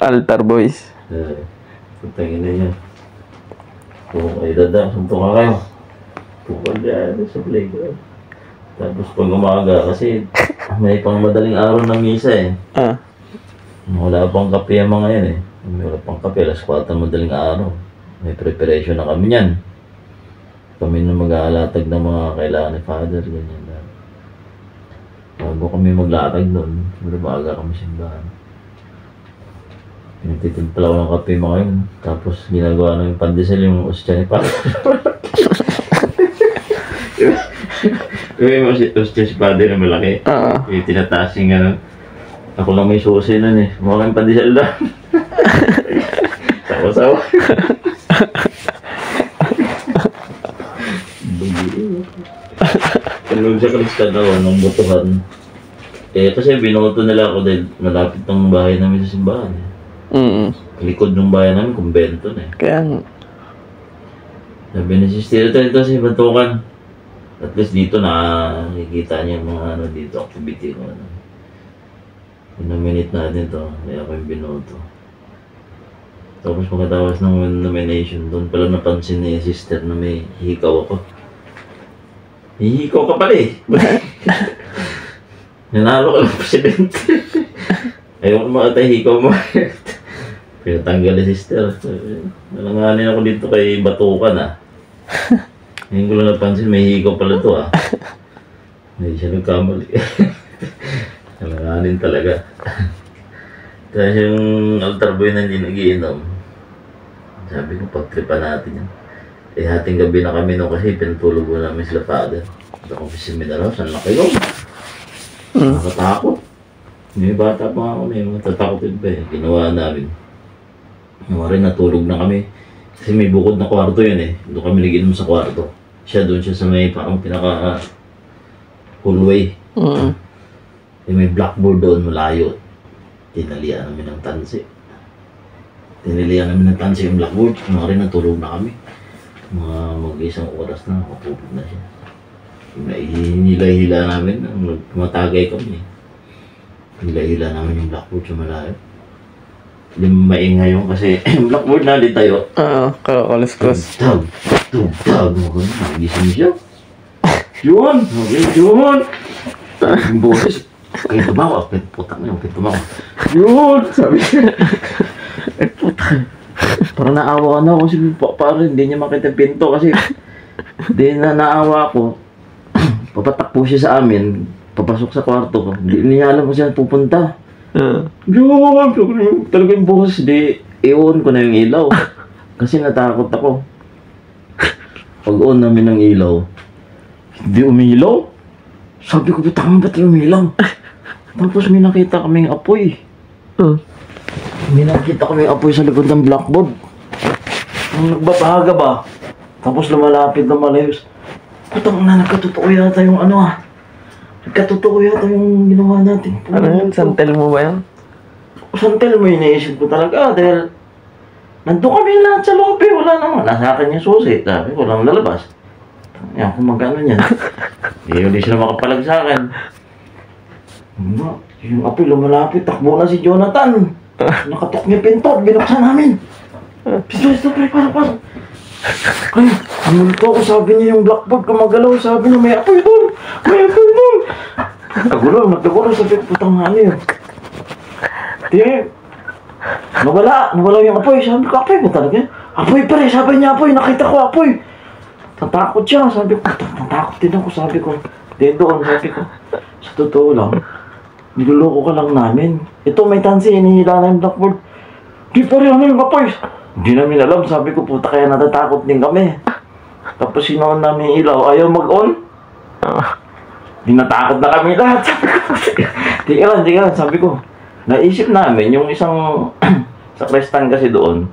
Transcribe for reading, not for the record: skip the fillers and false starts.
Altar boys. Putangin na yan. Kung ay dada, sunto ka kayo. Pukal dyan sa playground. Tapos pag umaga, kasi may pang madaling araw ng misa eh. Wala pang kape ang mga yan eh. Wala pang kape, alas 4 madaling araw. May preparation na kami yan. Kami na mag-aalatag ng mga kailangan ni Father, ganyan na. Bago kami maglatag doon, maga kami simbahan. Pinagtitimpla ko ng kape mga yun. Tapos ginagawa namin pandesal yung ostya ni Father. Yung ostya si Father na malaki. Yung tinataas yung gano'n. Ako lang may susi nun eh. Mukha kang pandesal lang. Sawa-sawa. Kalog sa Kristal ako ng botohan. Kasi binoto nila ako dahil malapit ng bahay namin sa simbahan. Likod ng bahay namin, kumbento na eh. Kaya nga. Sabi ni Sister, ito si Batukan. At least dito nakikita niya yung mga ano dito, activity ko. Pinominate natin to, kaya ako yung binoto. Tapos pagkatapos ng nomination, doon pala napansin ni Sister na may hikaw ako. Hihikaw ka pala eh. Nanalo ka lang presidente. Ayaw ko makatay hikaw mo. Pinatanggal ni Sister. Nalanganin ako dito kay Batukan ah. Ngayon ko lang napansin, may hikaw pala to ah. Hindi siya nagkamali. Nalanganin talaga. Kasi yung altar boy na hindi nagiinom, sabi ko pagtripan natin yan. Hating gabi na kami no kasi pinatulog ko namin sila Father. Sa office seminary, saan laki yun? Nakatakot. May bata pa ako na yung matatakotin pa eh. Ginawa namin. Rin natulog na kami. Kasi may bukod na kwarto yun eh. Doon kami nag-inom sa kwarto. Doon siya sa may pinaka hallway. May blackboard doon malayo. Tinalian namin ng tansi. Yung blackboard. Rin natulog na kami. Mga mag-isang oras na, matulog na siya. Hinila-hila namin, matagay kami. Hinila-hila namin yung blackboard sa malayo. Hindi maingay yun kasi yung blackboard na din tayo. Kakalis-kalis. Tug-tug. Nagising siya. Yun! Yung boses. Kayo tumawa. Putang na yung tumawa. Yun! Sabi siya. Putang. Parang naawa na ako kasi parang hindi niya makita pinto kasi hindi na naawa ako. Papatakpo siya sa amin, papasok sa kwarto ko. Hindi niya alam kung saan pupunta. Yun! Talaga yung buhos, di i-on ko na yung ilaw. Kasi natakot ako. Pag-on namin ng ilaw, hindi umilaw. Sabi ko, ba't yung umilaw? Tapos may nakita kaming apoy. May nakita kaming apoy sa likod ng blackboard. Nung nagbabahaga ba? Tapos lumalapit na malayos. Putang na, nagkatotoo yata yung ano ah. Nagkatotoo yata yung ginawa natin. Ano yun? Santel mo ba yan? Santel mo, iniisip ko talaga dahil nandun kami lahat sa lobby. Wala naman. Nasa akin yung susi. Sabi ko lang lalabas. Yan, kung magkano niyan. Hindi sila makapalag sa akin. Yung apoy lumalapit. Takbo na si Jonathan. Nakatok niya pinto. Binuksan namin. Pisto, parang. Ay, amulto ko, sabi niya yung blackboard gumagalaw, sabi niya may apoy doon! Nagtagulo, sabi ko, putang ano yun. Nawala yung apoy, sabi ko, apoy ba talaga? Apoy pa rin, sabi niya apoy, nakita ko apoy. Tatakot siya, sabi ko, tatakot din ako, sabi ko. Doon, sabi ko, sa totoo lang, niloloko ka lang namin. Ito may tansi, inihila na yung blackboard. Di pa rin ano yung apoy. Hindi namin alam, sabi ko, puta kaya natatakot din kami. Tapos sinoon namin ilaw, ayaw mag-on. Di natakot na kami lahat, sabi ko. Tika lang, sabi ko. Naisip namin, yung isang sakristan kasi doon,